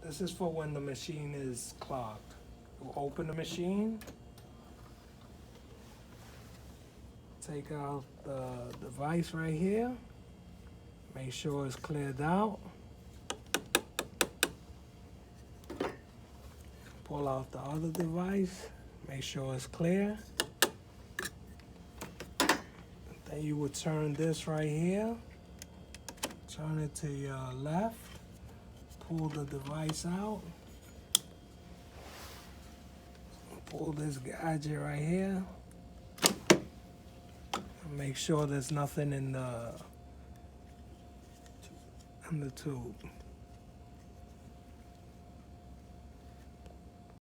This is for when the machine is clogged. We'll open the machine, take out the device right here, make sure it's cleared out. Pull out the other device, make sure it's clear. Then you would turn this right here, turn it to your left, pull the device out, pull this gadget right here, and make sure there's nothing in the tube.